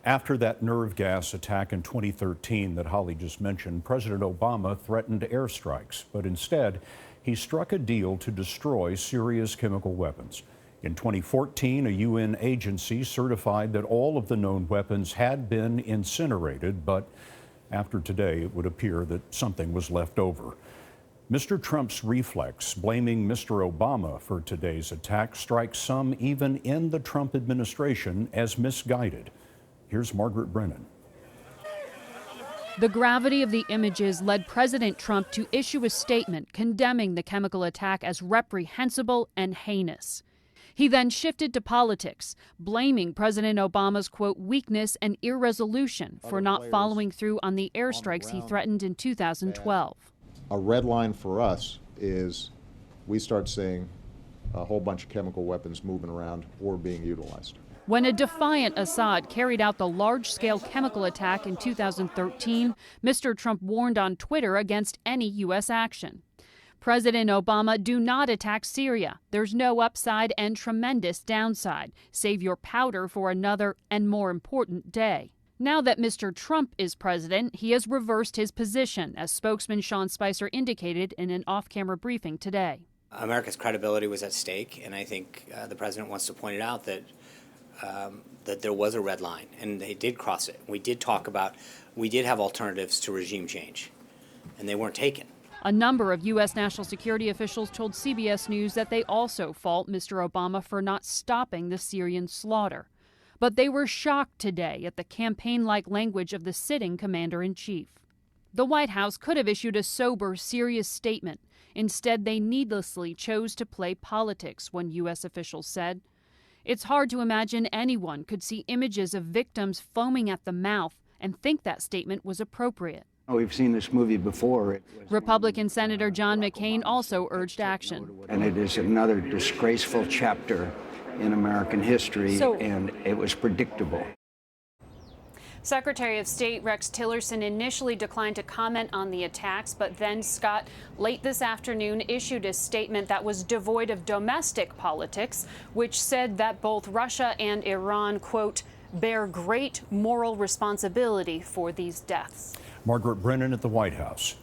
After that nerve gas attack in 2013 that Holly just mentioned, President Obama threatened airstrikes, but instead he struck a deal to destroy Syria's chemical weapons. In 2014, a UN agency certified that all of the known weapons had been incinerated, but after today, it would appear that something was left over. Mr. Trump's reflex, blaming Mr. Obama for today's attack, strikes some even in the Trump administration as misguided. Here's Margaret Brennan. The gravity of the images led President Trump to issue a statement condemning the chemical attack as reprehensible and heinous. He then shifted to politics, blaming President Obama's, quote, weakness and irresolution for not following through on the airstrikes he threatened in 2012. A red line for us is we start seeing a whole bunch of chemical weapons moving around or being utilized. When a defiant Assad carried out the large-scale chemical attack in 2013, Mr. Trump warned on Twitter against any U.S. action. President Obama, do not attack Syria. There's no upside and tremendous downside. Save your powder for another and more important day. Now that Mr. Trump is president, he has reversed his position, as spokesman Sean Spicer indicated in an off-camera briefing today. America's credibility was at stake, and I think the president wants to point it out that there was a red line, and they did cross it. We did have alternatives to regime change, and they weren't taken. A number of U.S. national security officials told CBS News that they also fault Mr. Obama for not stopping the Syrian slaughter. But they were shocked today at the campaign-like language of the sitting commander-in-chief. The White House could have issued a sober, serious statement. Instead, they needlessly chose to play politics, one U.S. official said. It's hard to imagine anyone could see images of victims foaming at the mouth and think that statement was appropriate. We've seen this movie before. Republican Senator John McCain also urged action. And it is another disgraceful chapter in American history, and it was predictable. Secretary of State Rex Tillerson initially declined to comment on the attacks, but then Scott, late this afternoon, issued a statement that was devoid of domestic politics, which said that both Russia and Iran, quote, bear great moral responsibility for these deaths. Margaret Brennan at the White House.